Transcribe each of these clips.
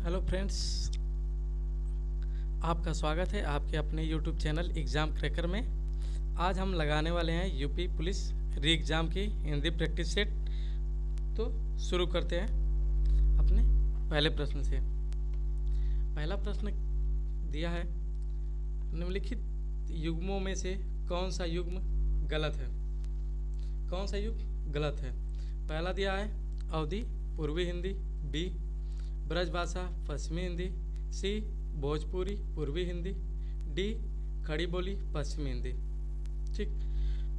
Hello friends, आपका स्वागत है आपके अपने यूट्यूब चैनल एग्ज़ाम क्रैकर में। आज हम लगाने वाले हैं यूपी पुलिस री एग्ज़ाम की हिंदी प्रैक्टिस सेट। तो शुरू करते हैं अपने पहले प्रश्न से। पहला प्रश्न दिया है, निम्नलिखित युग्मों में से कौन सा युग्म गलत है। कौन सा युग्म गलत है? पहला दिया है अवधी पूर्वी हिंदी, बी ब्रजभाषा पश्चिमी हिंदी, सी भोजपुरी पूर्वी हिंदी, डी खड़ी बोली पश्चिमी हिंदी। ठीक,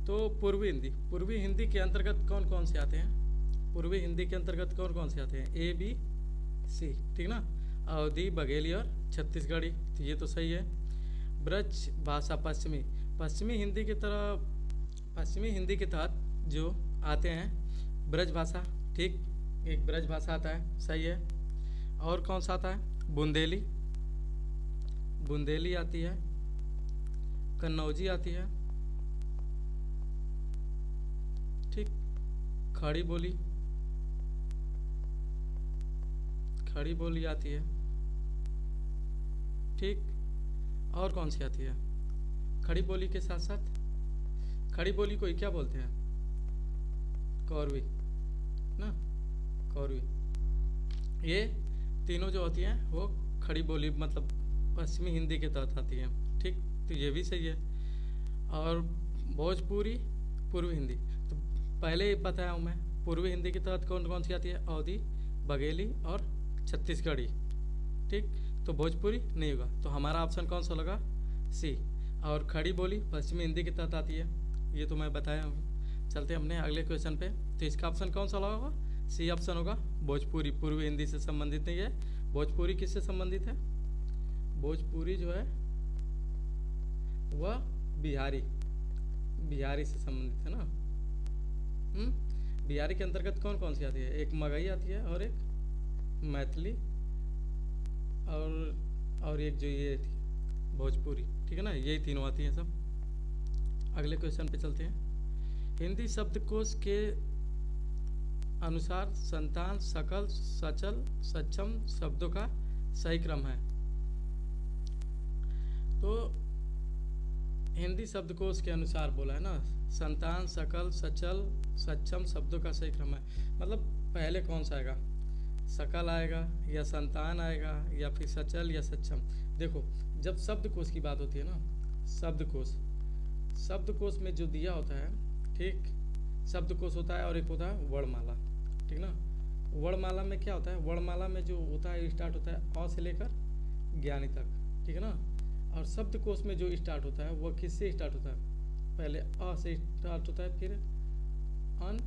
तो पूर्वी हिंदी के अंतर्गत कौन कौन से आते हैं? पूर्वी हिंदी के अंतर्गत कौन कौन से आते हैं? ए बी सी, ठीक ना। अवधी, बघेली और छत्तीसगढ़ी, तो ये तो सही है। ब्रज भाषा पश्चिमी हिंदी की तरह, पश्चिमी हिंदी के तहत जो आते हैं ब्रज भाषा, ठीक, एक ब्रज भाषा आता है, सही है। और कौन सा आता है? बुंदेली आती है, कन्नौजी आती है, ठीक, खड़ी बोली आती है, ठीक। और कौन सी आती है? खड़ी बोली के साथ साथ खड़ी बोली को क्या बोलते हैं? कौरवी ना, कौरवी। ये तीनों जो होती हैं वो खड़ी बोली मतलब पश्चिमी हिंदी के तहत आती हैं, ठीक, तो ये भी सही है। और भोजपुरी पूर्वी हिंदी, तो पहले ही बताया हूँ मैं, पूर्वी हिंदी के तहत कौन कौन सी आती है? अवधी, बघेली और छत्तीसगढ़ी, ठीक, तो भोजपुरी नहीं होगा, तो हमारा ऑप्शन कौन सा लगा? सी। और खड़ी बोली पश्चिमी हिंदी के तहत आती है, ये तो मैं बताया हूँ। चलते हैं अपने अगले क्वेश्चन पे। तो इसका ऑप्शन कौन सा लगा? सी ऑप्शन होगा। भोजपुरी पूर्वी हिंदी से संबंधित नहीं है। भोजपुरी किससे संबंधित है? भोजपुरी जो है वह बिहारी से संबंधित है ना। बिहारी के अंतर्गत कौन कौन सी आती है? एक मगही आती है और एक मैथिली और एक जो ये थी भोजपुरी, ठीक है ना, यही तीनों आती हैं सब। अगले क्वेश्चन पे चलते हैं। हिंदी शब्दकोश के अनुसार संतान, सकल, सचल, सक्षम शब्दों का सही क्रम है। तो हिंदी शब्दकोश के अनुसार बोला है ना, संतान, सकल, सचल, सक्षम शब्दों का सही क्रम है, मतलब पहले कौन सा आएगा? सकल आएगा या संतान आएगा या फिर सचल या सक्षम? देखो, जब शब्दकोश की बात होती है ना, शब्दकोश में जो दिया होता है, ठीक, शब्दकोश होता है और एक होता है वर्णमाला, ठीक ना। वर्णमाला में क्या होता है? वर्णमाला में जो होता है स्टार्ट होता है अ से लेकर ज्ञानी तक, ठीक है ना। और शब्दकोश में जो स्टार्ट होता है वह किससे स्टार्ट होता है? पहले अ से स्टार्ट होता है, फिर अन,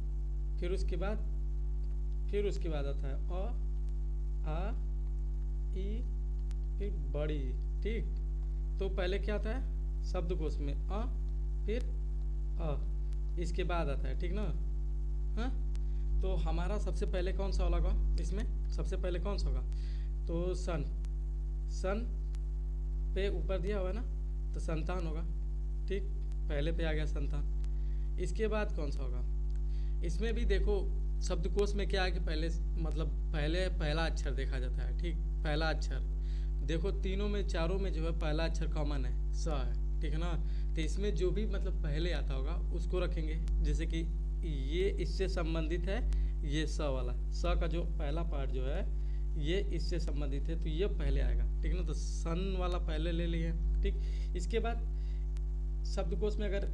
फिर उसके बाद आता है अ, आ, ई, फिर बड़ी, ठीक। तो पहले क्या आता है शब्दकोश में? अ, फिर अ, इसके बाद आता है, ठीक ना। हाँ, तो हमारा सबसे पहले कौन सा होगा इसमें? सबसे पहले कौन सा होगा? तो सन पे ऊपर दिया हुआ है ना, तो संतान होगा, ठीक, पहले पे आ गया संतान। इसके बाद कौन सा होगा? इसमें भी देखो शब्दकोश में क्या है कि पहले पहला अक्षर देखा जाता है, ठीक, पहला अक्षर। देखो तीनों में, चारों में जो है पहला अक्षर कॉमन है, स है, ठीक है ना। तो इसमें जो भी पहले आता होगा उसको रखेंगे। जैसे कि ये इससे संबंधित है, ये स वाला, स का जो पहला पार्ट जो है ये इससे संबंधित है, तो ये पहले आएगा, ठीक ना। तो सन वाला पहले ले लिए, ठीक। इसके बाद शब्दकोश में अगर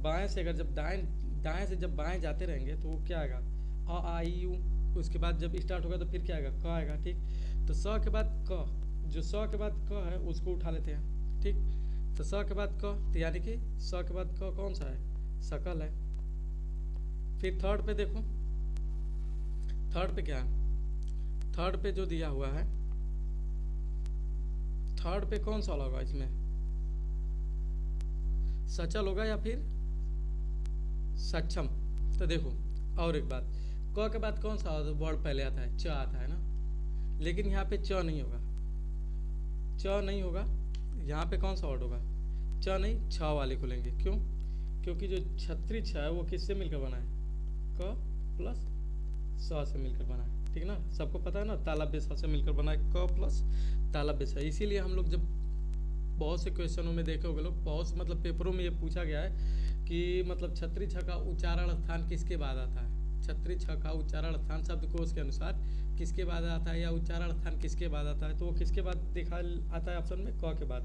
बाएं से, अगर जब दाएं से जब बाएं जाते रहेंगे तो वो क्या आएगा? अ, आ, ई, यू। उसके बाद जब स्टार्ट होगा तो फिर क्या आएगा? क आएगा, ठीक। तो स के बाद क, जो स के बाद क है उसको उठा लेते हैं, ठीक। तो स के बाद क, तो यानी कि स के बाद क कौन सा है? सकल है। फिर थर्ड पे देखो, थर्ड पे क्या है? थर्ड पे जो दिया हुआ है, थर्ड पे कौन सा होगा इसमें? सचल होगा या फिर सक्षम? तो देखो, और एक बात, क के बाद कौन सा वर्ड पहले आता है? च आता है ना, लेकिन यहाँ पे च नहीं होगा, च नहीं होगा। यहाँ पे कौन सा वर्ड होगा? च नहीं, छ वाले को लेंगे। क्यों? क्योंकि जो छत्री छ है वो किससे मिलकर बना है? क प्लस स से मिलकर बना है, ठीक ना, सबको पता है ना, ताला बे स से मिलकर बना है, क प्लस ताला बे स। इसीलिए हम लोग जब बहुत से क्वेश्चनों में देखे होगे लोग, बहुत से मतलब पेपरों में ये पूछा गया है कि मतलब छतरी छ का उच्चारण स्थान किसके बाद आता है, छतरी छ का उच्चारण स्थान शब्दकोश के अनुसार किसके बाद आता है, या उच्चारण स्थान किसके बाद आता है, तो वो किसके बाद देखा आता है ऑप्शन में, क के बाद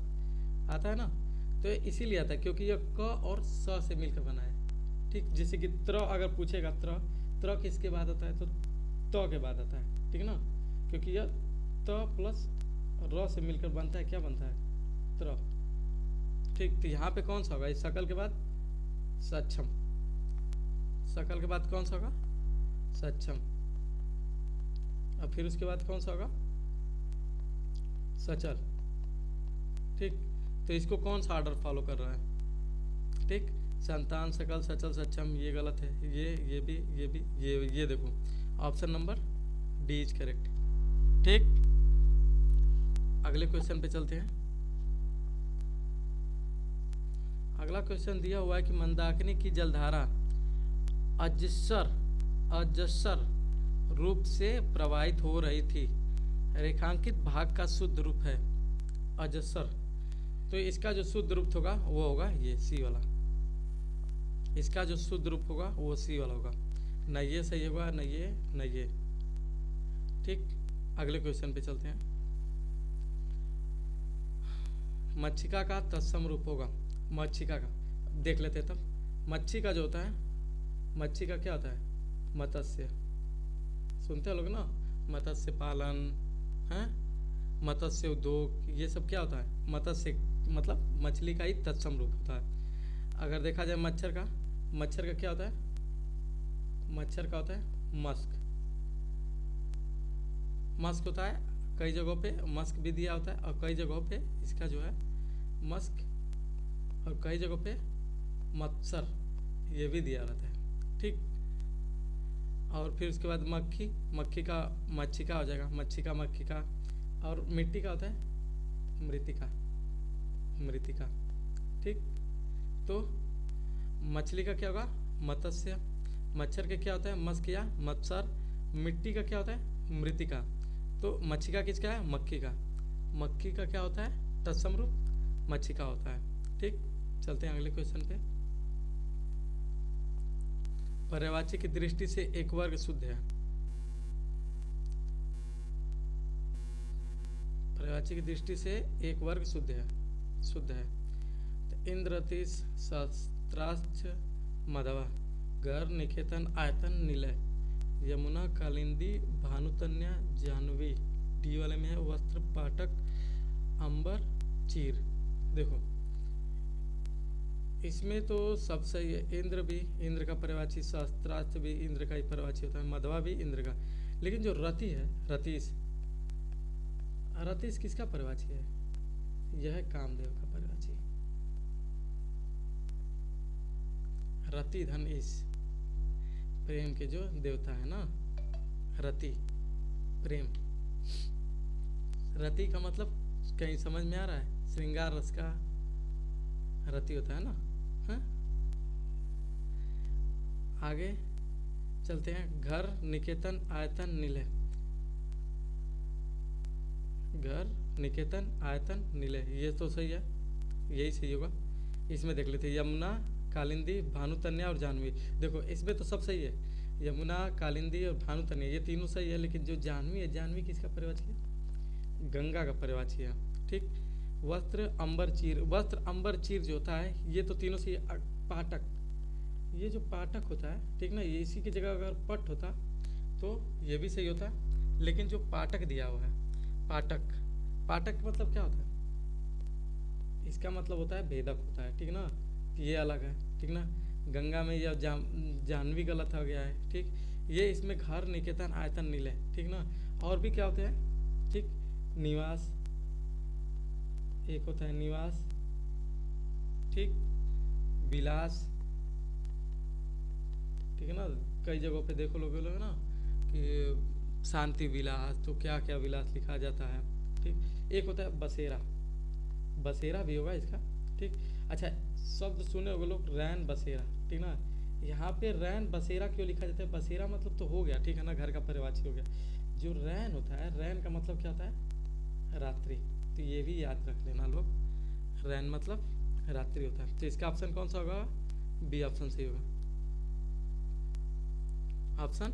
आता है ना। तो इसीलिए आता है क्योंकि यह क और स से मिलकर बना है, ठीक। जैसे कि त्र अगर पूछेगा, त्र किसके बाद आता है, तो त के बाद आता है, ठीक ना, क्योंकि यह त प्लस र से मिलकर बनता है, क्या बनता है, त्र, ठीक। तो यहाँ पे कौन सा होगा, इस सकल के बाद सक्षम, सकल के बाद कौन सा होगा, सक्षम। अब फिर उसके बाद कौन सा होगा, सचल, ठीक। तो इसको कौन सा ऑर्डर फॉलो कर रहा है, ठीक। संतान, सकल, सचल, सक्षम, ये गलत है, ये भी, ये देखो option number D is correct, ठीक। अगले क्वेश्चन पे चलते हैं। अगला क्वेश्चन दिया हुआ है कि मंदाकिनी की जलधारा अजस्र रूप से प्रवाहित हो रही थी, रेखांकित भाग का शुद्ध रूप है अजस्र। तो इसका जो शुद्ध रूप होगा वो होगा ये सी वाला, इसका जो शुद्ध रूप होगा वो सी वाला होगा, न ये सही होगा न ये, ठीक। अगले क्वेश्चन पे चलते हैं। मच्छिका का तत्सम रूप होगा, मच्छिका का देख लेते हैं तब। मच्छी का जो होता है, मच्छी का क्या होता है, मत्स्य, सुनते हो लोग ना, मत्स्य पालन है, मत्स्य उद्योग, ये सब क्या होता है, मत्स्य मतलब मछली का ही तत्सम रूप होता है। अगर देखा जाए मच्छर का क्या होता है, मच्छर का होता है मस्क, मस्क होता है, कई जगहों पे मस्क भी दिया होता है, और कई जगहों पे इसका जो है मस्क, और कई जगहों पे मत्सर ये भी दिया रहता है, ठीक। और फिर उसके बाद मक्खी का मच्छिका हो जाएगा, मच्छी का मक्खी का, और मिट्टी का होता है मृतिका, ठीक। तो मछली का क्या होगा, मत्स्य, मच्छर के क्या होता है, मस्क या मत्सर, मिट्टी का क्या होता है, मृतिका। तो मच्छिका किसका है, मक्खी का क्या होता है, तत्सम रूप मच्छिका होता है, ठीक। चलते हैं अगले क्वेश्चन पे। पर्यायवाची की दृष्टि से एक वर्ग शुद्ध है, पर्यायवाची की दृष्टि से एक वर्ग शुद्ध है, तो इंद्रतीस, सहस्त्राक्ष, मधवा, घर, निकेतन, आयतन, निलय, यमुना, कालिंदी, भानुतन्या, जाह्नवी, डी वाले में है वस्त्र, पाटक, अंबर, चीर। देखो इसमें तो सब सही है, इंद्र का पर्यायवाची, सहस्त्राक्ष भी इंद्र का ही पर्यायवाची होता है, मधवा भी इंद्र का, लेकिन जो रति है, रतीश किसका पर्यायवाची है, यह है कामदेव का पर्यायवाची, रति धन ईश, प्रेम के जो देवता है ना, रति प्रेम, रति का मतलब कहीं समझ में आ रहा है, श्रृंगार रस का रति होता है ना, हाँ? आगे चलते हैं। घर, निकेतन, आयतन, निलय, घर, निकेतन, आयतन, निलय, ये तो सही है, यही सही होगा। इसमें देख लेते हैं, यमुना, कालिंदी, भानुतन्या और जाह्नवी। देखो इसमें तो सब सही है, यमुना, कालिंदी और भानुतन्या ये तीनों सही है, लेकिन जो जाह्नवी है, जाह्नवी किसका पर्यायवाची है, गंगा का पर्यायवाची है, ठीक। वस्त्र, अंबर, चीर, वस्त्र, अंबर, चीर जो होता है ये तो तीनों से, पाटक, ये जो पाटक होता है, ठीक ना, ये इसी की जगह अगर पट होता तो ये भी सही होता, लेकिन जो पाटक दिया हुआ है, पाटक मतलब क्या होता है, इसका मतलब होता है भेदक होता है, ठीक ना, ये अलग है, ठीक ना। गंगा में यह जाह्नवी गलत हो गया है, ठीक। ये इसमें घर, निकेतन, आयतन, निलय, ठीक ना। और भी क्या होते हैं, ठीक, निवास, एक होता है निवास, ठीक, विलास, ठीक है ना, कई जगहों पे देखो लोग ना कि शांति विलास, तो क्या क्या विलास लिखा जाता है, ठीक। एक होता है बसेरा भी होगा इसका, ठीक। अच्छा शब्द सुने होगे लोग, रैन बसेरा, ठीक ना, यहाँ पे रैन बसेरा क्यों लिखा जाता है? बसेरा मतलब तो हो गया, ठीक है ना, घर का पर्यवाची हो गया। जो रैन होता है, रैन का मतलब क्या होता है? रात्रि। तो ये भी याद रख लेना लोग, रैन मतलब रात्रि होता है। तो इसका ऑप्शन कौन सा होगा? बी ऑप्शन सही होगा, ऑप्शन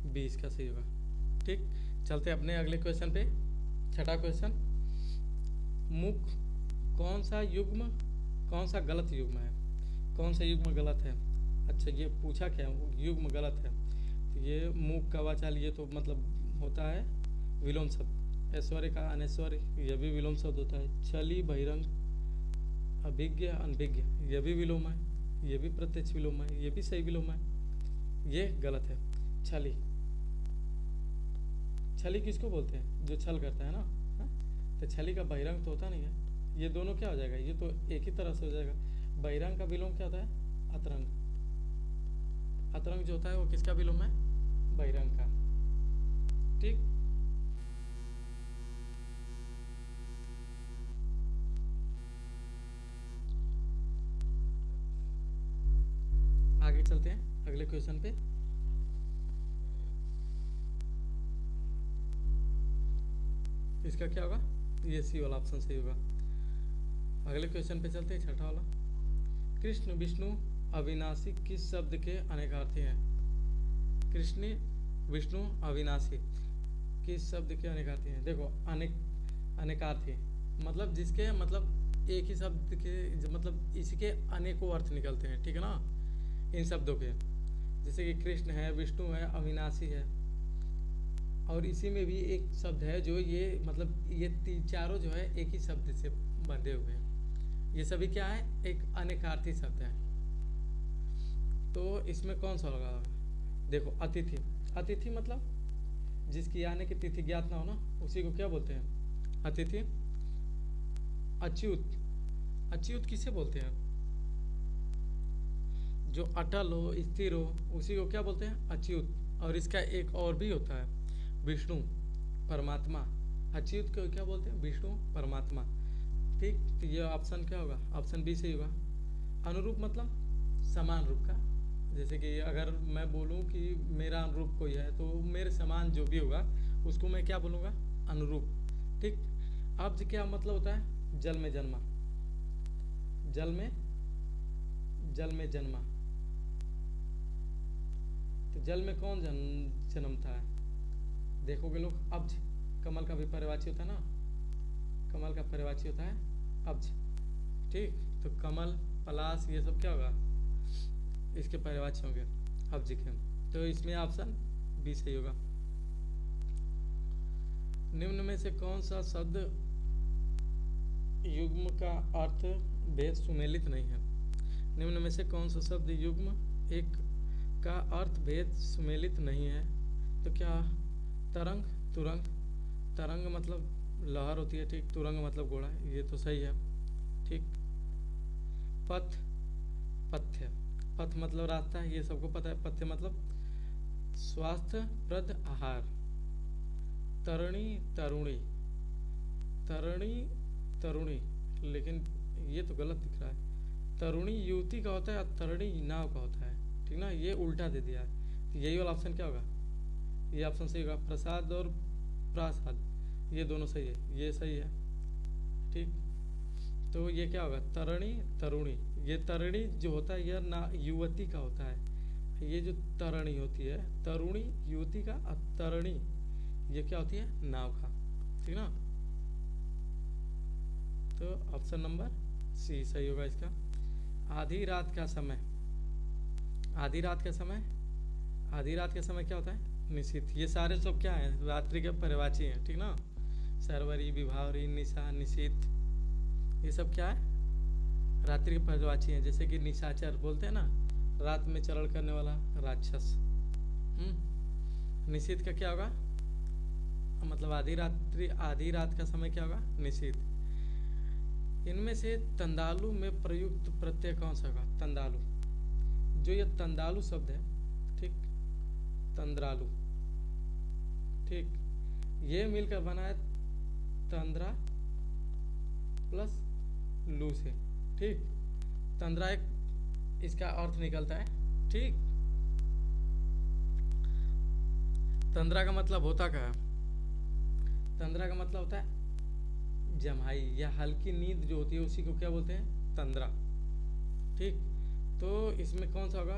बी इसका सही होगा। ठीक, चलते अपने अगले क्वेश्चन पे। छठा क्वेश्चन, मुख कौन सा युग्म, कौन सा गलत युग्म है? कौन सा युग्म गलत है? अच्छा, ये पूछा क्या युग्म गलत है? तो ये मुख का वाचाल, ये तो मतलब होता है विलोम शब्द। ऐश्वर्य का अनैश्वर्य, यह भी विलोम शब्द होता है। छली बहिरंग, अभिज्ञ अनभिज्ञ, यह भी विलोम है। ये भी प्रत्यक्ष विलोम है, ये भी सही विलोम है। ये गलत है। छली, छली किसको बोलते हैं? जो छल करता है ना, हा? तो छली का बहिरंग तो होता नहीं है। ये दोनों क्या हो जाएगा? ये तो एक ही तरह से हो जाएगा। बहिरंग का विलोम क्या होता है? अतरंग। अतरंग जो होता है वो किसका विलोम है? बहिरंग का। ठीक, आगे चलते हैं अगले क्वेश्चन पे। इसका क्या होगा? ये सी वाला ऑप्शन सही होगा। अगले क्वेश्चन पे चलते हैं, छठा वाला। कृष्ण विष्णु अविनाशी किस शब्द के अनेकार्थी हैं? कृष्ण विष्णु अविनाशी किस शब्द के अनेकार्थी हैं? देखो, अनेक, अनेकार्थी मतलब जिसके मतलब एक ही शब्द के मतलब इसके अनेकों अर्थ निकलते हैं, ठीक है ना, इन शब्दों के। जैसे कि कृष्ण है, विष्णु है, अविनाशी है, और इसी में भी एक शब्द है जो ये मतलब ये चारों जो है एक ही शब्द से बंधे हुए हैं। ये सभी क्या है? एक अनेकार्थी शब्द है। तो इसमें कौन सा होगा? देखो, अतिथि। अतिथि मतलब जिसकी आने की तिथि ज्ञात ना हो ना, उसी को क्या बोलते हैं? अतिथि। अच्युत, अच्युत किसे बोलते हैं? जो अटल हो, स्थिर हो, उसी को क्या बोलते हैं? अच्युत। और इसका एक और भी होता है, विष्णु, परमात्मा। अच्युत को क्या बोलते हैं? विष्णु, परमात्मा। ठीक, तो ये ऑप्शन क्या होगा? ऑप्शन बी सही होगा। अनुरूप मतलब समान रूप का। जैसे कि अगर मैं बोलूं कि मेरा अनुरूप कोई है, तो मेरे समान जो भी होगा उसको मैं क्या बोलूँगा? अनुरूप। ठीक, अब्ज क्या मतलब होता है? जल में जन्मा, जल में, जल में जन्मा। तो जल में कौन जन्मता है? देखोगे लोग, अब्ज, कमल का भी पर्यायवाची होता है ना, कमल का पर्यायवाची होता है अब्ज। ठीक, तो कमल, पलाश, ये सब क्या होगा? इसके पर्यायवाची होंगे अब्ज के। तो इसमें ऑप्शन बी सही होगा। निम्न में से कौन सा शब्द युग्म का अर्थ भेद सुमेलित नहीं है? निम्न में से कौन सा शब्द युग्म एक का अर्थ भेद सुमेलित नहीं है? तो क्या? तरंग, तुरंग। तरंग मतलब लहर होती है, ठीक। तुरंग मतलब घोड़ा, ये तो सही है, ठीक। पथ, पथ्य, पथ मतलब रास्ता, ये सबको पता है। पथ्य मतलब स्वास्थ्यप्रद आहार। तरणी, तरुणी, तरणी, तरुणी, लेकिन ये तो गलत दिख रहा है। तरुणी युवती का होता है और तरणी नाव का होता है, ठीक ना, ये उल्टा दे दिया है। तो यही वाला ऑप्शन क्या होगा? ये ऑप्शन सही होगा। प्रसाद और प्रासाद, ये दोनों सही है, ये सही है, ठीक। तो ये क्या होगा? तरणी, तरुणी। ये तरणी जो होता है यह ना युवती का होता है। ये जो तरणी होती है, तरुणी युवती का, और तरणी ये क्या होती है? नाव का, ठीक ना। तो ऑप्शन नंबर सी सही होगा इसका। आधी रात का समय, आधी रात का समय, आधी रात के समय क्या होता है? निशीथ। ये सारे सब क्या है? रात्रि के पर्यायवाची हैं, ठीक ना। सरवरी, विभावरी, निशा, निशीथ, ये सब क्या है? रात्रि के पर्यायवाची हैं। जैसे कि निशाचर बोलते हैं ना, रात में चरण करने वाला राक्षस। निशीथ का क्या होगा? मतलब आधी रात्रि, आधी रात का समय क्या होगा? निशीथ। इनमें से तंदालु में प्रयुक्त प्रत्यय कौन सा होगा? तंदालु, जो ये तंदालु शब्द है, ठीक, तंद्रालु, ठीक, ये मिलकर बना है तंद्रा प्लस लू से, ठीक। तंद्रा एक इसका अर्थ निकलता है। ठीक, तंद्रा का मतलब होता क्या है? तंद्रा का मतलब होता है जम्हाई या हल्की नींद जो होती है उसी को क्या बोलते हैं? तंद्रा। ठीक, तो इसमें कौन सा होगा?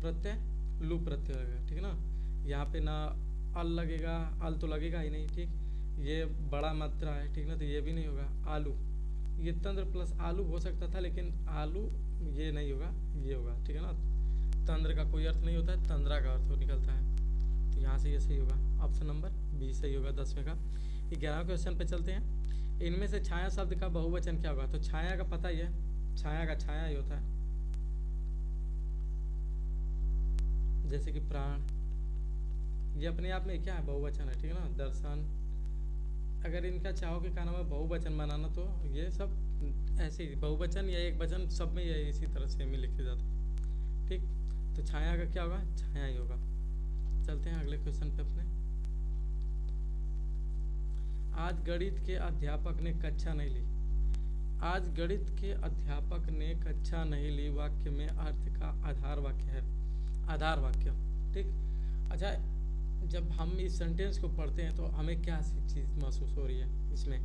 प्रत्यय, लू प्रत्यय होगा। ठीक है ना, यहाँ पे ना अल लगेगा, अल तो लगेगा ही नहीं। ठीक, ये बड़ा मात्रा है। ठीक ना, तो ये भी नहीं होगा। आलू, ये तंद्र प्लस आलू हो सकता था, लेकिन आलू ये नहीं होगा, ये होगा। ठीक है ना, तंद्र का कोई अर्थ नहीं होता है, तंद्रा का अर्थ निकलता है। तो यहाँ से ये सही होगा, ऑप्शन नंबर बी सही होगा 10वें का। 11वें क्वेश्चन पे चलते हैं। इनमें से छाया शब्द का बहुवचन क्या होगा? तो छाया का पता ही है, छाया का छाया ही होता है। जैसे कि प्राण, ये अपने आप में क्या है? बहुवचन है। ठीक है ना, दर्शन, अगर इनका चाहो कि क्या नाम है बहुवचन बनाना, तो ये सब ऐसे ही बहुवचन या एक वचन सब में ये इसी तरह से में लिखे जाते हैं। ठीक, तो छाया का क्या होगा? छाया ही होगा। चलते हैं अगले क्वेश्चन पे अपने। आज गणित के अध्यापक ने कक्षा नहीं ली। आज गणित के अध्यापक ने कक्षा नहीं ली वाक्य में अर्थ का आधार वाक्य है, आधार वाक्य। ठीक, अच्छा, जब हम इस सेंटेंस को पढ़ते हैं तो हमें क्या चीज़ महसूस हो रही है इसमें?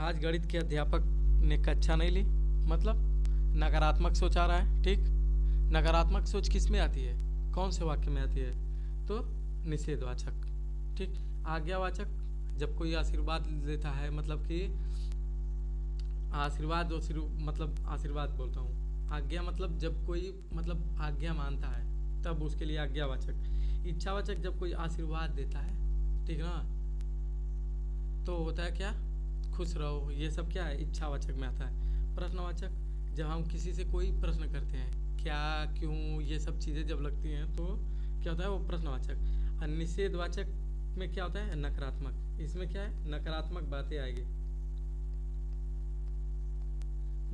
आज गणित के अध्यापक ने कक्षा नहीं ली, मतलब नकारात्मक सोच आ रहा है। ठीक, नकारात्मक सोच किस में आती है? कौन से वाक्य में आती है? तो निषेधवाचक। ठीक, आज्ञावाचक, जब कोई आशीर्वाद देता है, मतलब कि आशीर्वाद मतलब आशीर्वाद बोलता हूँ, आज्ञा मतलब जब कोई मतलब आज्ञा मानता है तब उसके लिए आज्ञावाचक। इच्छावाचक, जब कोई आशीर्वाद देता है, ठीक ना, तो होता है क्या? खुश रहो, ये सब क्या है? इच्छावाचक में आता है। प्रश्नवाचक, जब हम किसी से कोई प्रश्न करते हैं, क्या, क्यों, ये सब चीज़ें जब लगती हैं तो क्या होता है? वो प्रश्नवाचक। और निषेधवाचक में क्या होता है? नकारात्मक। इसमें क्या है? नकारात्मक बातें आएगी,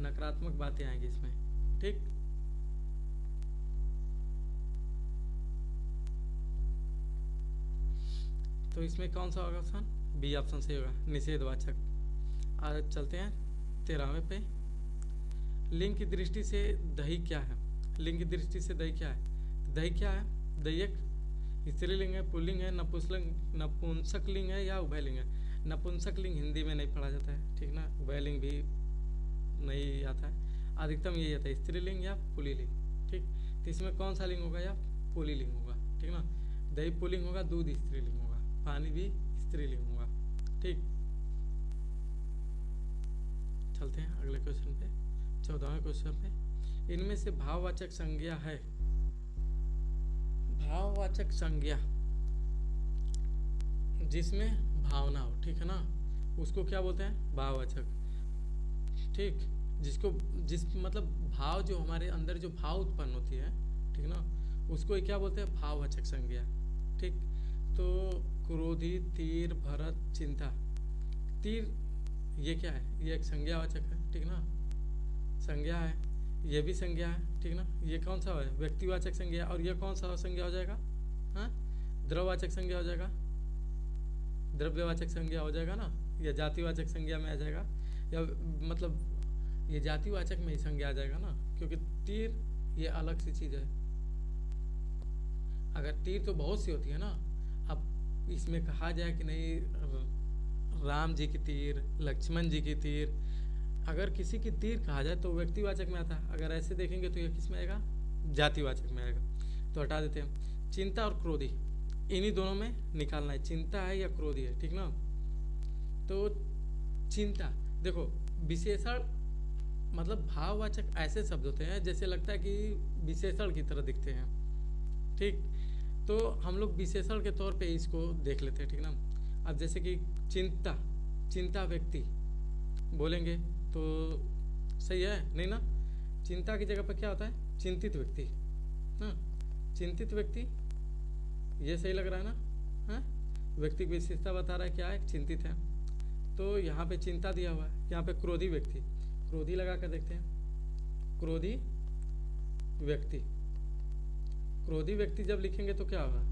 नकारात्मक बातें आएंगी इसमें। ठीक, तो इसमें कौन सा होगा ऑप्शन? बी ऑप्शन सही होगा, निषेधवाचक। आज चलते हैं 13वें पे। लिंग की दृष्टि से दही क्या है? लिंग की दृष्टि से दही क्या है? दही क्या है? दही एक स्त्रीलिंग है, पुल्लिंग है, नपुंसक लिंग है या उभयलिंग है? नपुंसक लिंग हिंदी में नहीं पढ़ा जाता है। ठीक ना, उभयलिंग भी नहीं आता है, अधिकतम यही आता है, स्त्रीलिंग या पुल्लिंग। ठीक, तो इसमें कौन सा लिंग होगा? या पुल्लिंग होगा। ठीक ना, दही पुल्लिंग होगा, दूध स्त्रीलिंग होगा, पानी भी स्त्रीलिंग होगा। ठीक, चलते हैं अगले क्वेश्चन पे, 14वें क्वेश्चन पे। इनमें से भाववाचक संज्ञा है, भाववाचक संज्ञा जिसमें भावना हो, ठीक है ना, उसको क्या बोलते हैं? भाववाचक। ठीक, जिस मतलब भाव, जो हमारे अंदर जो भाव उत्पन्न होती है, ठीक ना, उसको क्या बोलते हैं? भाववाचक संज्ञा। ठीक, तो क्रोधी, तीर, भरत, चिंता। तीर ये क्या है? ये एक संज्ञावाचक है। ठीक ना, संज्ञा है, ये भी संज्ञा है। ठीक ना, ये कौन सा है? व्यक्तिवाचक संज्ञा। और ये कौन सा संज्ञा हो जाएगा? हाँ, द्रववाचक संज्ञा हो जाएगा, द्रव्यवाचक संज्ञा हो जाएगा ना, या जातिवाचक संज्ञा में आ जाएगा, या मतलब ये जातिवाचक में ही संज्ञा आ जाएगा ना, क्योंकि तीर ये अलग सी चीज़ है। अगर तीर तो बहुत सी होती है ना, अब इसमें कहा जाए कि नहीं राम जी की तीर, लक्ष्मण जी की तीर, अगर किसी की तीर कहा जाए तो व्यक्तिवाचक में आता है। अगर ऐसे देखेंगे तो ये किस में आएगा? जातिवाचक में आएगा। तो हटा देते हैं। चिंता और क्रोधी, इन्हीं दोनों में निकालना है, चिंता है या क्रोधी है। ठीक ना, तो चिंता, देखो विशेषण मतलब भाववाचक ऐसे शब्द होते हैं जैसे लगता है कि विशेषण की तरह दिखते हैं। ठीक, तो हम लोग विशेषण के तौर पे इसको देख लेते हैं। ठीक ना, अब जैसे कि चिंता, चिंता व्यक्ति बोलेंगे तो सही है नहीं ना? चिंता की जगह पर क्या होता है? चिंतित व्यक्ति। हाँ, चिंतित व्यक्ति, ये सही लग रहा है ना? हाँ, व्यक्ति की विशेषता बता रहा है क्या है? चिंतित है। तो यहाँ पे चिंता दिया हुआ है, यहाँ पे क्रोधी व्यक्ति, क्रोधी लगा कर देखते हैं। क्रोधी व्यक्ति, क्रोधी व्यक्ति जब लिखेंगे तो क्या होगा?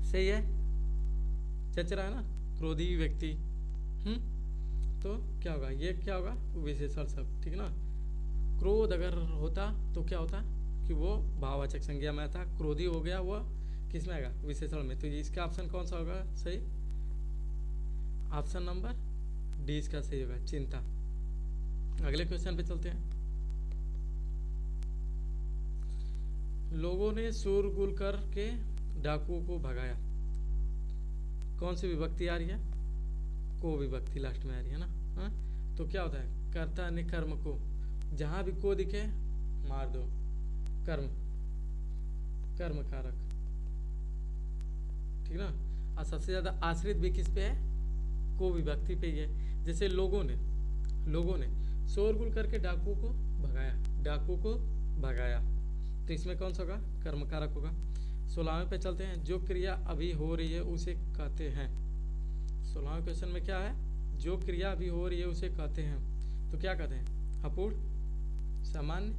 सही है, चच रहा है ना? क्रोधी व्यक्ति। तो क्या होगा? ये क्या होगा? विशेषण शब्द। ठीक ना, क्रोध अगर होता तो क्या होता? कि वो भाववाचक संज्ञा में था। क्रोधी हो गया, वो किस में आएगा? विशेषण में। तो इसका ऑप्शन कौन सा होगा सही? ऑप्शन नंबर डी इसका सही होगा, चिंता। अगले क्वेश्चन पे चलते हैं। लोगों ने शोरगुल करके डाकुओं को भगाया। कौन सी विभक्ति आ रही है? को विभक्ति लास्ट में आ रही है ना। हाँ, तो क्या होता है? कर्ता ने कर्म को, जहां भी को दिखे मार दो। कर्म, कर्म कारक, ठीक ना। और सबसे ज्यादा आश्रित भी किस पे है? को विभक्ति पे ही है। जैसे लोगों ने शोरगुल करके डाकुओं को भगाया, डाकुओं को भगाया, तो इसमें कौन सा होगा? कर्म कारक होगा। 16वें पे चलते हैं। जो क्रिया अभी हो रही है उसे कहते हैं। 16वें क्वेश्चन में क्या है? जो क्रिया अभी हो रही है उसे कहते हैं। तो क्या कहते हैं? अपूर्ण, सामान्य,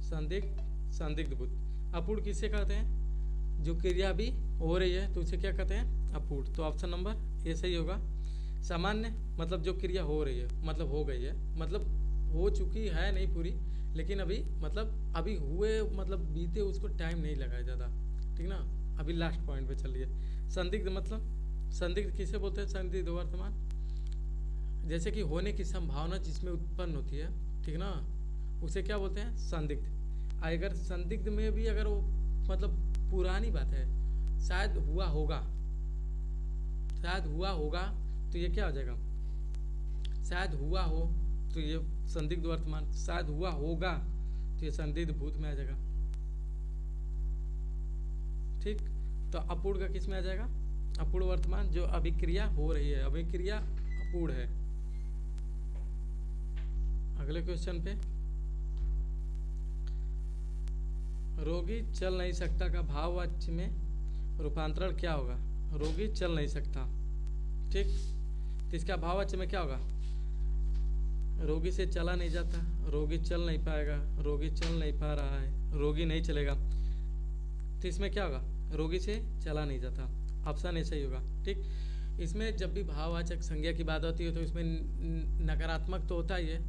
संदिग्ध, संदिग्ध बुद्ध। अपूर्ण किसे कहते हैं? जो क्रिया अभी हो रही है तो उसे क्या कहते हैं? अपूर्ण। तो ऑप्शन नंबर ए सही होगा। सामान्य मतलब जो क्रिया हो रही है, मतलब हो गई है, मतलब हो चुकी है नहीं पूरी, लेकिन अभी मतलब अभी हुए, मतलब बीते उसको टाइम नहीं लगा है ज़्यादा, ठीक ना, अभी लास्ट पॉइंट पे चल रही है। संदिग्ध मतलब, संदिग्ध किसे बोलते हैं? संदिग्ध वर्तमान, जैसे कि होने की संभावना जिसमें उत्पन्न होती है, ठीक ना, उसे क्या बोलते हैं? संदिग्ध। अगर संदिग्ध में भी अगर वो मतलब पुरानी बात है, शायद हुआ होगा, शायद हुआ होगा, तो ये क्या हो जाएगा? शायद हुआ हो तो ये संदिग्ध वर्तमान, शायद हुआ होगा तो ये संदिग्ध भूत में आ जाएगा, ठीक। तो अपूर्ण का किस में आ जाएगा? अपूर्ण वर्तमान, जो अभिक्रिया हो रही है, अभिक्रिया अपूर्ण है। अगले क्वेश्चन पे, रोगी चल नहीं सकता का भाववाच्य में रूपांतरण क्या होगा? रोगी चल नहीं सकता, ठीक, तो इसका भाववाच्य में क्या होगा? रोगी से चला नहीं जाता, रोगी चल नहीं पाएगा, रोगी चल नहीं पा रहा है, रोगी नहीं चलेगा, तो इसमें क्या होगा? रोगी से चला नहीं जाता। ऑप्शन ए सही होगा, ठीक। इसमें जब भी भाववाचक संज्ञा की बात होती है तो इसमें नकारात्मक तो होता ही है,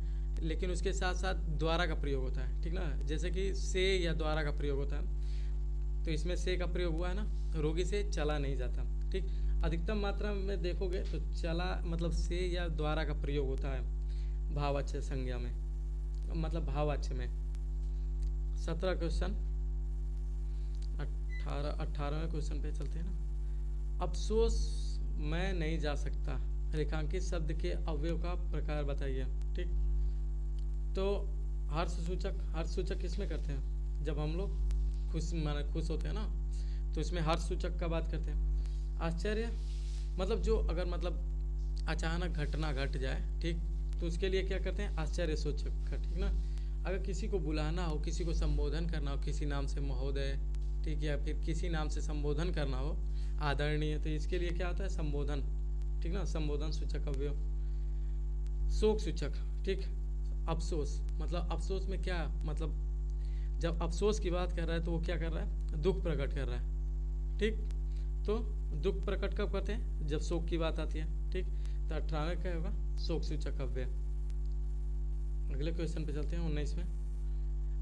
लेकिन उसके साथ साथ द्वारा का प्रयोग होता है, ठीक ना। जैसे कि से या द्वारा का प्रयोग होता है, तो इसमें से का प्रयोग हुआ है ना, रोगी से चला नहीं जाता, ठीक। अधिकतम मात्रा में देखोगे तो चला मतलब से या द्वारा का प्रयोग होता है भाववाच्य संज्ञा में, मतलब भाववाच्य में। 17 क्वेश्चन, 18वें क्वेश्चन पे चलते हैं ना। अफसोस मैं नहीं जा सकता, रेखांकित शब्द के अवयव का प्रकार बताइए, ठीक। तो हर्ष सूचक किसमें करते हैं? जब हम लोग खुश होते हैं ना, तो इसमें हर्ष सूचक का बात करते हैं। आश्चर्य मतलब जो अगर मतलब अचानक घटना घट जाए, ठीक, तो उसके लिए क्या करते हैं? आश्चर्य सूचक का, ठीक ना। अगर किसी को बुलाना हो, किसी को संबोधन करना हो किसी नाम से, महोदय, ठीक, या फिर किसी नाम से संबोधन करना हो, आदरणीय, तो इसके लिए क्या होता है? संबोधन, ठीक ना, संबोधन सूचक अवयव। शोक सूचक, ठीक, अफसोस मतलब अफसोस में क्या मतलब, जब अफसोस की बात कर रहा है तो वो क्या कर रहा है? दुख प्रकट कर रहा है, ठीक। तो दुख प्रकट कब करते हैं? जब शोक की बात आती है, ठीक। तो 18वें क्या होगा? शोक सूचक अव्यय। अगले क्वेश्चन पे चलते हैं, 19वें।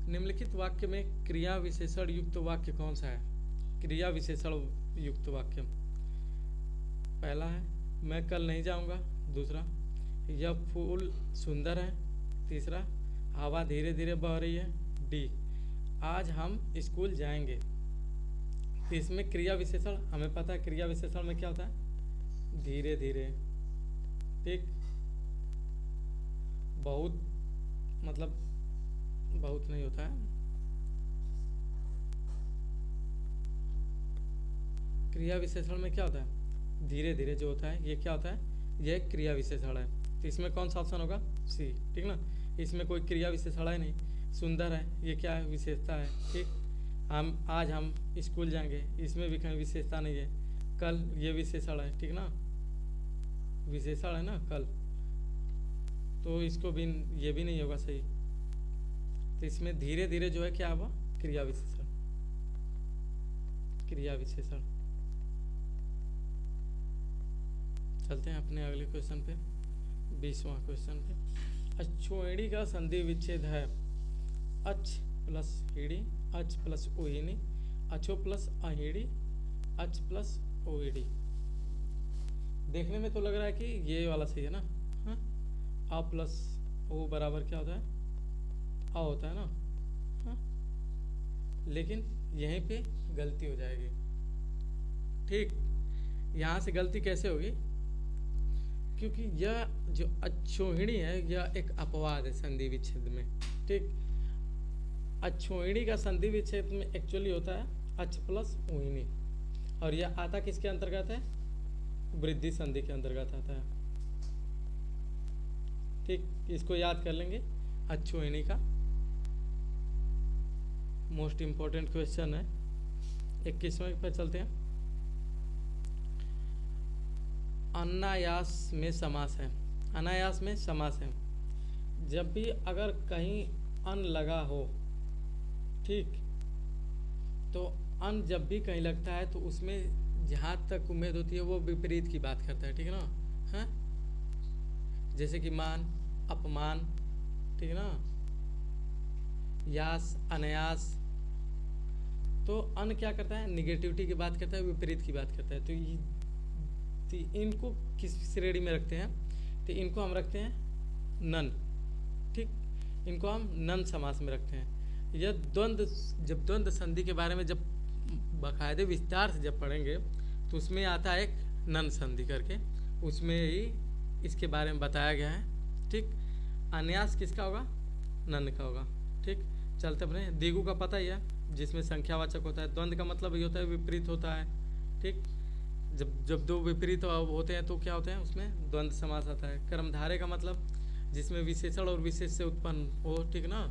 निम्नलिखित वाक्य में क्रिया विशेषण युक्त वाक्य कौन सा है? क्रिया विशेषण युक्त वाक्य, पहला है मैं कल नहीं जाऊंगा, दूसरा यह फूल सुंदर है, तीसरा हवा धीरे धीरे बह रही है, डी आज हम स्कूल जाएंगे। तो इसमें क्रिया विशेषण हमें पता है, क्रिया विशेषण में क्या होता है? धीरे धीरे, ठीक। बहुत मतलब बहुत नहीं होता है, क्रिया विशेषण में क्या होता है? धीरे धीरे जो होता है ये क्या होता है? यह क्रिया विशेषण है। तो इसमें कौन सा ऑप्शन होगा? सी, ठीक ना। इसमें कोई क्रिया विशेषण है नहीं। सुंदर है, ये क्या है? विशेषता है, ठीक। आज हम स्कूल जाएंगे, इसमें भी कहीं विशेषता नहीं है। कल, ये विशेषण है, ठीक ना, विशेषण है ना कल, तो इसको भी ये भी नहीं होगा सही। तो इसमें धीरे धीरे जो है क्या हुआ? क्रिया विशेषण, क्रिया विशेषण। चलते हैं अपने अगले क्वेश्चन पे, 20वां क्वेश्चन पे। अक्षोहिणी का संधि विच्छेद है अच प्लस ईडी अच प्लस ओहिनी, अछो प्लस अहिड़ी, अच प्लस ओहिड़ी। देखने में तो लग रहा है कि ये वाला सही है ना। हाँ, अ प्लस ओ बराबर क्या होता है, अ होता है ना। हाँ, लेकिन यहीं पे गलती हो जाएगी। ठीक, यहाँ से गलती कैसे होगी, क्योंकि यह जो अक्षोहिणी है यह एक अपवाद है संधि विच्छेद में। ठीक, अक्षोहिणी का संधि विच्छेद में एक्चुअली होता है अच प्लस ओहिनी, और यह आता किसके अंतर्गत है, वृद्धि संधि के अंतर्गत आता है। ठीक, इसको याद कर लेंगे, अक्षोहिणी का मोस्ट इंपॉर्टेंट क्वेश्चन है। 21वें पे चलते हैं। अनायास में समास है, अनायास में समास है। जब भी अगर कहीं अन लगा हो, ठीक, तो अन जब भी कहीं लगता है तो उसमें जहाँ तक उम्मीद होती है वो विपरीत की बात करता है। ठीक है ना। हाँ, जैसे कि मान, अपमान, ठीक है ना, यास, अनायास। तो अन क्या करता है, निगेटिविटी की बात करता है, विपरीत की बात करता है। तो इनको किस श्रेणी में रखते हैं, तो इनको हम रखते हैं नन। ठीक, इनको हम नन समास में रखते हैं। यह द्वंद्व, जब द्वंद्व संधि के बारे में जब बाकायदे विस्तार से जब पढ़ेंगे तो उसमें आता है एक नन संधि करके, उसमें ही इसके बारे में बताया गया है। ठीक, अन्यास किसका होगा, नन का होगा। ठीक, चलते अपने दिगु का पता ही है, जिसमें संख्यावाचक होता है। द्वंद्व का मतलब ये होता है विपरीत होता है। ठीक, जब जब दो विपरीत होते हैं तो क्या होते हैं, उसमें द्वंद्व समास आता है। कर्मधारय का मतलब जिसमें विशेषण और विशेष से उत्पन्न हो, ठीक ना,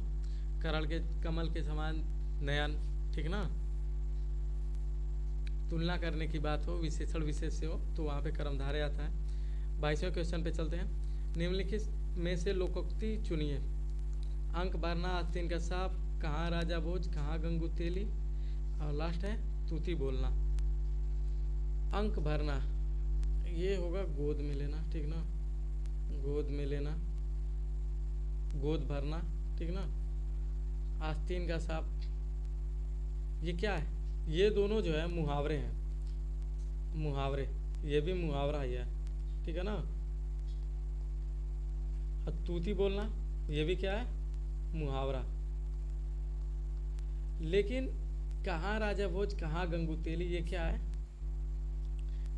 करल के कमल के समान नयन, ठीक ना, तुलना करने की बात हो, विशेषण विशेष से हो, तो वहाँ पे कर्मधारय आता है। 22वें क्वेश्चन पे चलते हैं। निम्नलिखित में से लोकोक्ति चुनिए। अंक भरना, आस्तीन का सांप, कहाँ राजा भोज, कहाँ गंगू तेली, और लास्ट है तूती बोलना। अंक भरना ये होगा गोद में लेना, ठीक ना, गोद में लेना, गोद भरना, ठीक ना। आस्तीन का सांप ये क्या है, ये दोनों जो है मुहावरे हैं, मुहावरे, ये भी मुहावरा ही है, ठीक है ना। और तूती बोलना ये भी क्या है, मुहावरा। लेकिन कहाँ राजा भोज, कहाँ गंगू तेली, ये क्या है,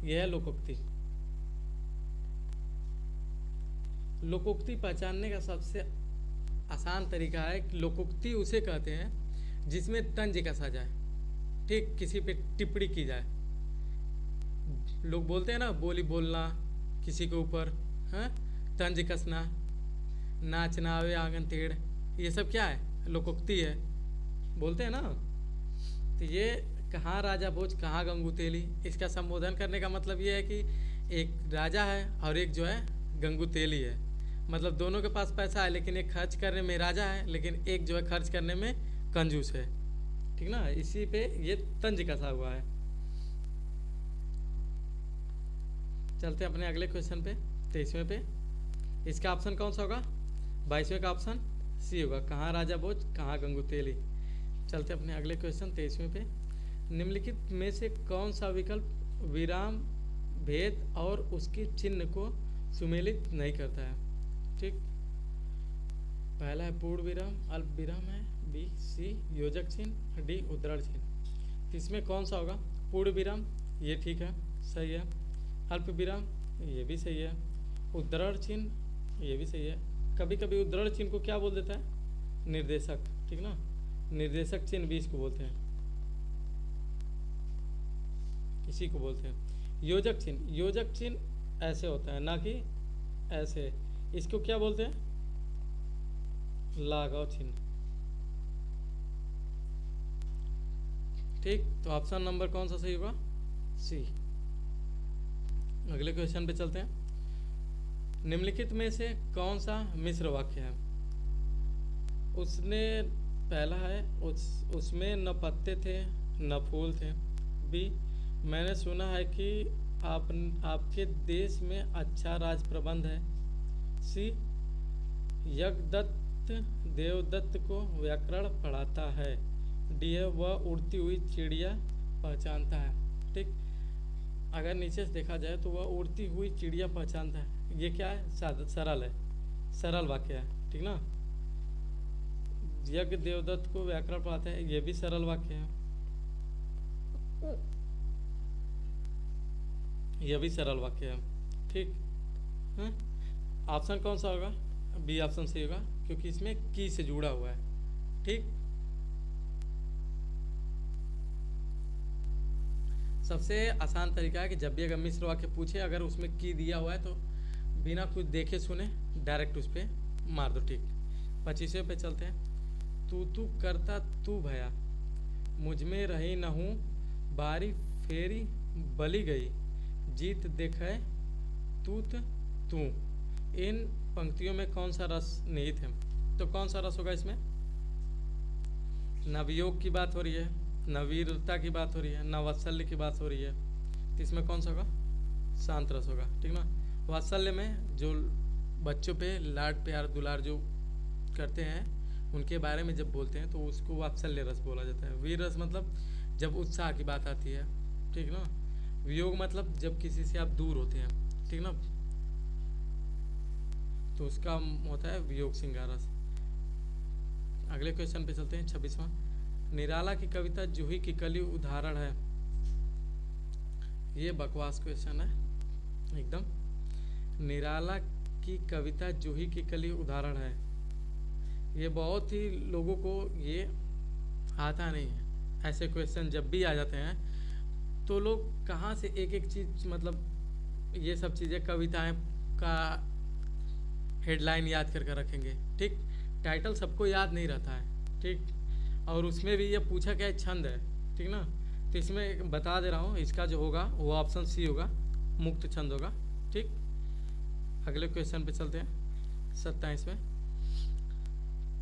यह है लोकोक्ति। लोकोक्ति पहचानने का सबसे आसान तरीका है कि लोकोक्ति उसे कहते हैं जिसमें तंज कसा जाए। ठीक, किसी पे टिप्पणी की जाए। लोग बोलते हैं ना, बोली बोलना किसी के ऊपर, हाँ, तंज कसना, नाचना आवे आंगन टेढ़, ये सब क्या है, लोकोक्ति है, बोलते हैं ना। तो ये कहाँ राजा भोज, कहाँ गंगू तेली, इसका संबोधन करने का मतलब ये है कि एक राजा है और एक जो है गंगू तेली है। मतलब दोनों के पास पैसा है, लेकिन एक खर्च करने में राजा है, लेकिन एक जो है खर्च करने में कंजूस है, ठीक ना। इसी पे ये तंज कसा हुआ है। चलते हैं अपने अगले क्वेश्चन पे, 23वें पे। इसका ऑप्शन कौन सा होगा, 22वें का ऑप्शन सी होगा, कहाँ राजा भोज, कहाँ गंगू तेली। चलते अपने अगले क्वेश्चन 23वें पे। निम्नलिखित में से कौन सा विकल्प विराम, भेद और उसके चिन्ह को सुमेलित नहीं करता है। ठीक, पहला है पूर्ण विराम, अल्प विराम है, बी सी योजक चिन्ह, डी उद्धरण चिन्ह। तो इसमें कौन सा होगा, पूर्ण विराम, ये ठीक है, सही है। अल्प विराम, ये भी सही है। उद्धरण चिन्ह, ये भी सही है। कभी कभी उद्धरण चिन्ह को क्या बोल देता है, निर्देशक, ठीक ना, निर्देशक चिन्ह भी इसको बोलते हैं, इसी को बोलते हैं। योजक चिन्ह, योजक चिन्ह ऐसे होता है ना कि ऐसे, इसको क्या बोलते हैं, लाघव चिन्ह। ठीक, तो ऑप्शन नंबर कौन सा सही होगा, सी। अगले क्वेश्चन पे चलते हैं। निम्नलिखित में से कौन सा मिश्र वाक्य है। उसने, पहला है उसमें न पत्ते थे न फूल थे। बी, मैंने सुना है कि आपके देश में अच्छा राज प्रबंध है। सी, यज्ञदत्त देवदत्त को व्याकरण पढ़ाता है। डी है वह उड़ती हुई चिड़िया पहचानता है। ठीक, अगर नीचे से देखा जाए तो वह उड़ती हुई चिड़िया पहचानता है, ये क्या है, सरल है, सरल वाक्य है। ठीक ना। यज्ञ देवदत्त को व्याकरण पढ़ाते हैं, ये भी सरल वाक्य है, यह भी सरल वाक्य है। ठीक है। ऑप्शन कौन सा होगा, बी ऑप्शन सही होगा, क्योंकि इसमें की से जुड़ा हुआ है। ठीक, सबसे आसान तरीका है कि जब भी अगर मिश्र वाक्य पूछे, अगर उसमें की दिया हुआ है तो बिना कुछ देखे सुने डायरेक्ट उस पर मार दो। ठीक, 25वें पे चलते हैं। तू करता तू भया, मुझ में रही न हूँ, बारी फेरी बली गई, जीत देखे तूत तू। इन पंक्तियों में कौन सा रस निहित है, तो कौन सा रस होगा इसमें, नवयोग की बात हो रही है, नवीरता की बात हो रही है, नवत्सल्य की बात हो रही है, तो इसमें कौन सा होगा, शांत रस होगा। ठीक ना। वात्सल्य में जो बच्चों पे लाड प्यार दुलार जो करते हैं, उनके बारे में जब बोलते हैं तो उसको वात्सल्य रस बोला जाता है। वीर रस मतलब जब उत्साह की बात आती है। ठीक ना। वियोग मतलब जब किसी से आप दूर होते हैं। ठीक ना, तो उसका होता है वियोग श्रृंगार रस। अगले क्वेश्चन पे चलते हैं, 26वां। निराला की कविता जूही की कली उदाहरण है, ये बकवास क्वेश्चन है एकदम। निराला की कविता जूही की कली उदाहरण है, ये बहुत ही लोगों को ये आता नहीं है। ऐसे क्वेश्चन जब भी आ जाते हैं तो लोग कहाँ से एक एक चीज़, मतलब ये सब चीज़ें कविताएं का हेडलाइन याद कर रखेंगे। ठीक, टाइटल सबको याद नहीं रहता है। ठीक, और उसमें भी ये पूछा क्या है, छंद है। ठीक ना, तो इसमें बता दे रहा हूँ, इसका जो होगा वो ऑप्शन सी होगा, मुक्त छंद होगा। ठीक, अगले क्वेश्चन पे चलते हैं, 27वें।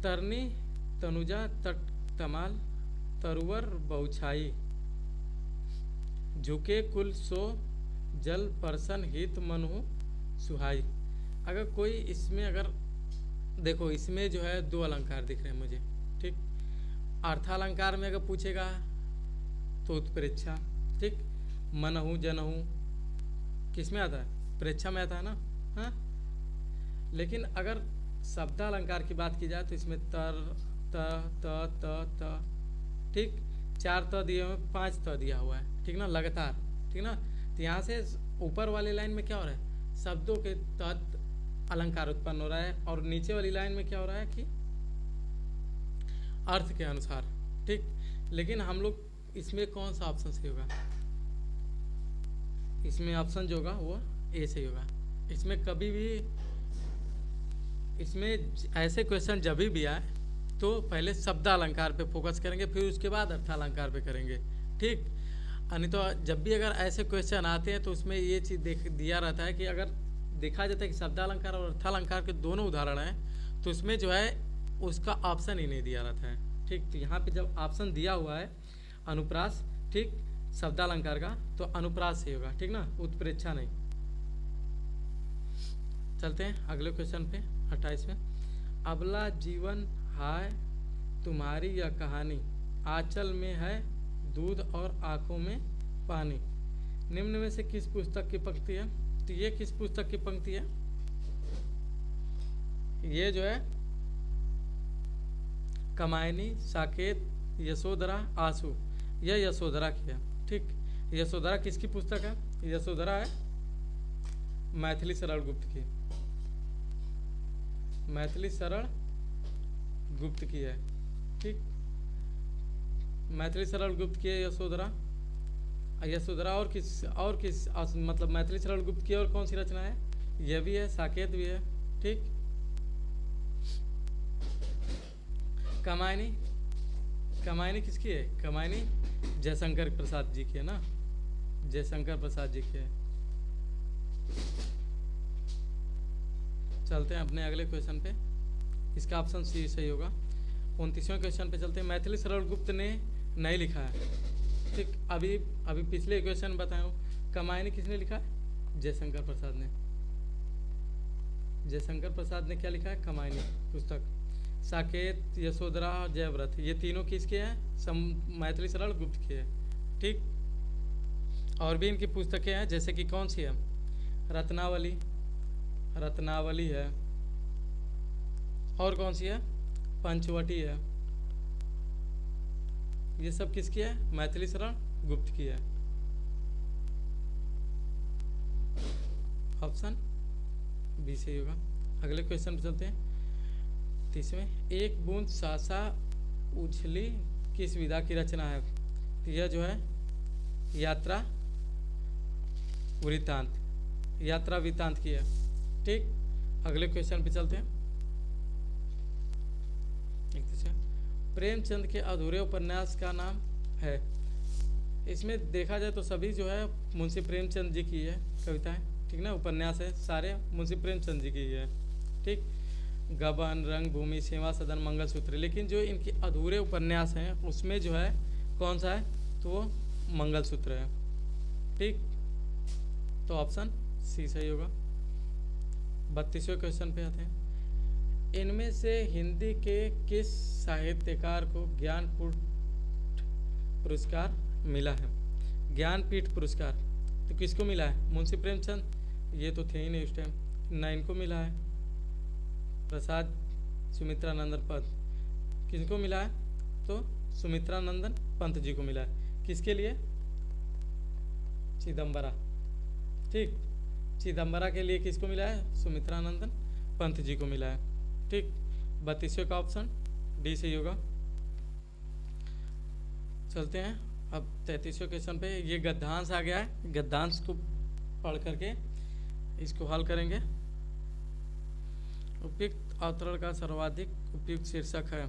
तरनी तनुजा तट तमाल, तरुवर बहुछाई, झुके कुल सो जल परसन हित मनु सुहाई। अगर कोई इसमें, अगर देखो इसमें जो है दो अलंकार दिख रहे हैं मुझे। ठीक, अर्थालंकार में अगर पूछेगा तो उत्प्रेक्षा। ठीक, मनहु जनहु किस में आता है, प्रेक्षा में आता है ना। हाँ, लेकिन अगर शब्दालंकार की बात की जाए तो इसमें तर त त त त, ठीक, 4 त दिए हुए, 5 त दिया हुआ है। ठीक ना, लगातार। ठीक ना, तो यहाँ से ऊपर वाली लाइन में क्या हो रहा है, शब्दों के तत् अलंकार उत्पन्न हो रहा है, और नीचे वाली लाइन में क्या हो रहा है कि अर्थ के अनुसार। ठीक, लेकिन हम लोग इसमें कौन सा ऑप्शन सही होगा, इसमें ऑप्शन जो होगा वो ए सही होगा। इसमें कभी भी, इसमें ऐसे क्वेश्चन जब भी आए तो पहले शब्दालंकार पे फोकस करेंगे, फिर उसके बाद अर्थालंकार पे करेंगे। ठीक, नहीं तो जब भी अगर ऐसे क्वेश्चन आते हैं तो उसमें ये चीज़ दिया रहता है कि अगर देखा जाता है कि शब्दालंकार और अर्थालंकार के दोनों उदाहरण हैं, तो इसमें जो है उसका ऑप्शन ही नहीं दिया रहता है। ठीक, तो यहाँ पे जब ऑप्शन दिया हुआ है अनुप्रास, ठीक, शब्दालंकार का, तो अनुप्रास ही होगा। ठीक ना, उत्प्रेक्षा नहीं। चलते हैं अगले क्वेश्चन पे, 28वें। अबला जीवन हाय तुम्हारी यह कहानी, आंचल में है दूध और आंखों में पानी। निम्न में से किस पुस्तक की पंक्ति है, तो ये किस पुस्तक की पंक्ति है, ये जो है कमायनी, साकेत, यशोधरा, आंसू, यह यशोधरा की है। ठीक, यशोधरा किसकी पुस्तक है, यशोधरा है मैथिली शरण गुप्त की, मैथिली शरण गुप्त की है। ठीक, मैथिली शरण गुप्त की है यशोधरा। यशोधरा और किस मतलब मैथिली शरण गुप्त की और कौन सी रचना है, यह भी है, साकेत भी है। ठीक, कमायनी किसकी है, कमायनी जयशंकर प्रसाद जी की है ना, जयशंकर प्रसाद जी की है। चलते हैं अपने अगले क्वेश्चन पे, इसका ऑप्शन सी सही होगा। 29वें क्वेश्चन पे चलते हैं। मैथिली शरण गुप्त ने नहीं लिखा है। ठीक, अभी पिछले क्वेश्चन बताया हूँ, कमायनी किसने लिखा है, जयशंकर प्रसाद ने। जयशंकर प्रसाद ने क्या लिखा है, कमायनी पुस्तक। साकेत, यशोधरा और जयव्रत, ये तीनों किसके हैं? मैथिली शरण गुप्त के हैं। ठीक। और भी इनकी पुस्तकें हैं, जैसे कि कौन सी है? रत्नावली, रत्नावली है। और कौन सी है? पंचवटी है। ये सब किसकी है? मैथिली शरण गुप्त की है। ऑप्शन बी सही होगा। अगले क्वेश्चन पे चलते हैं। 30वें, एक बूंद सासा उछली किस विधा की रचना है? तो यह जो है यात्रा वृत्तांत, यात्रा वृत्तांत की है। ठीक। अगले क्वेश्चन पे चलते हैं। प्रेमचंद के अधूरे उपन्यास का नाम है? इसमें देखा जाए तो सभी जो है मुंशी प्रेमचंद जी की है कविताएं, ठीक ना। उपन्यास है सारे मुंशी प्रेमचंद जी की है। ठीक। गबन, रंगभूमि, सेवा सदन, मंगलसूत्र। लेकिन जो इनके अधूरे उपन्यास हैं उसमें जो है कौन सा है? तो वो मंगलसूत्र है। ठीक। तो ऑप्शन सी सही होगा। 32वें क्वेश्चन पे आते हैं। इनमें से हिंदी के किस साहित्यकार को ज्ञानपीठ पुरस्कार मिला है? ज्ञानपीठ पुरस्कार तो किसको मिला है? मुंशी प्रेमचंद, ये तो थे ही नहीं उस टाइम, ना इनको मिला है। प्रसाद सुमित्रानंदन पंत, किसको मिला है? तो सुमित्रानंदन पंत जी को मिला है। किसके लिए? चिदम्बरा। ठीक। चिदम्बरा के लिए किसको मिला है? सुमित्रानंदन पंत जी को मिला है। ठीक। 32वें का ऑप्शन डी सही होगा। चलते हैं अब 33वें क्वेश्चन पे। ये गद्यांश आ गया है, गद्यांश को पढ़ करके इसको हल करेंगे। उपयुक्त अवतरण का सर्वाधिक उपयुक्त शीर्षक है।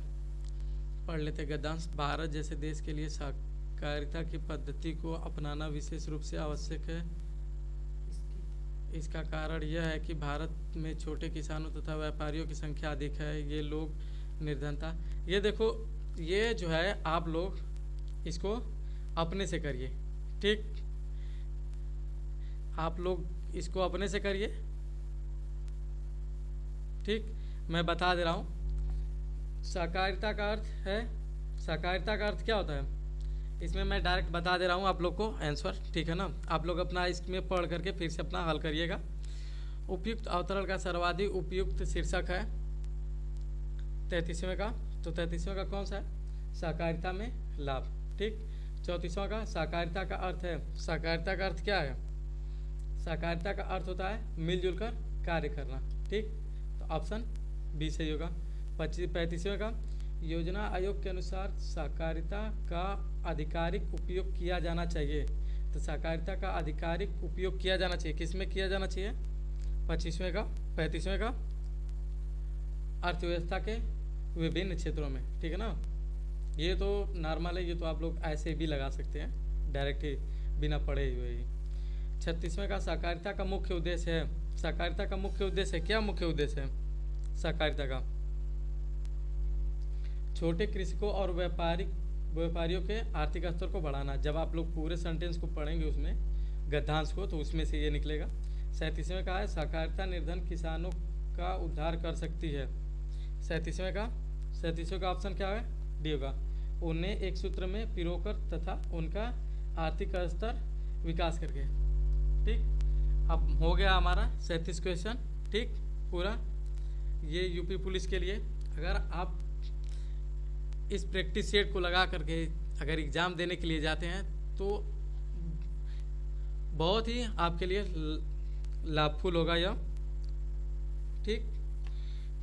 पढ़ लेते गद्यांश। भारत जैसे देश के लिए सहकारिता की पद्धति को अपनाना विशेष रूप से आवश्यक है। इसका कारण यह है कि भारत में छोटे किसानों तथा व्यापारियों की संख्या अधिक है। ये लोग निर्धनता, ये देखो, ये जो है आप लोग इसको अपने से करिए। ठीक। आप लोग इसको अपने से करिए। ठीक। मैं बता दे रहा हूँ। सहकारिता का अर्थ है, सहकारिता का अर्थ क्या होता है? इसमें मैं डायरेक्ट बता दे रहा हूँ आप लोग को आंसर, ठीक है ना। आप लोग अपना इसमें पढ़ करके फिर से अपना हल करिएगा। उपयुक्त अवतरण का सर्वाधिक उपयुक्त शीर्षक है 33वें का। तो 33वें का कौन सा है? सहकारिता में लाभ। ठीक। 34वां का सहकारिता का अर्थ है, सहकारिता का अर्थ क्या है? सहकारिता का अर्थ होता है मिलजुल कर कार्य करना। ठीक। तो ऑप्शन बी सही होगा। 35वें का योजना आयोग के अनुसार सहकारिता का आधिकारिक उपयोग किया जाना चाहिए। तो सहकारिता का आधिकारिक उपयोग किया जाना चाहिए, किसमें किया जाना चाहिए? 35वें का अर्थव्यवस्था के विभिन्न क्षेत्रों में। ठीक है ना। ये तो नॉर्मल है, ये तो आप लोग ऐसे भी लगा सकते हैं डायरेक्ट ही बिना पढ़े हुए ही। 36वें का सहकारिता का मुख्य उद्देश्य है। सहकारिता का मुख्य उद्देश्य है, क्या मुख्य उद्देश्य है सहकारिता का? छोटे कृषकों और व्यापारियों के आर्थिक स्तर को बढ़ाना। जब आप लोग पूरे सेंटेंस को पढ़ेंगे उसमें गद्यांश को, तो उसमें से ये निकलेगा। 37वें का है सहकारिता निर्धन किसानों का उद्धार कर सकती है। 37वें का ऑप्शन क्या है? डी होगा। उन्हें एक सूत्र में पिरोकर तथा उनका आर्थिक स्तर विकास करके। ठीक। अब हो गया हमारा 37 क्वेश्चन। ठीक। पूरा ये यूपी पुलिस के लिए, अगर आप इस प्रैक्टिस सेट को लगा करके अगर एग्ज़ाम देने के लिए जाते हैं तो बहुत ही आपके लिए लाभफुल होगा यह। ठीक।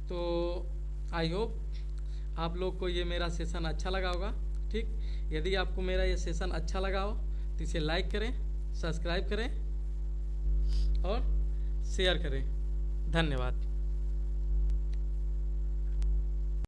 तो आई होप आप लोग को ये मेरा सेशन अच्छा लगा होगा। ठीक। यदि आपको मेरा ये सेशन अच्छा लगा हो तो इसे लाइक करें, सब्सक्राइब करें और शेयर करें। धन्यवाद।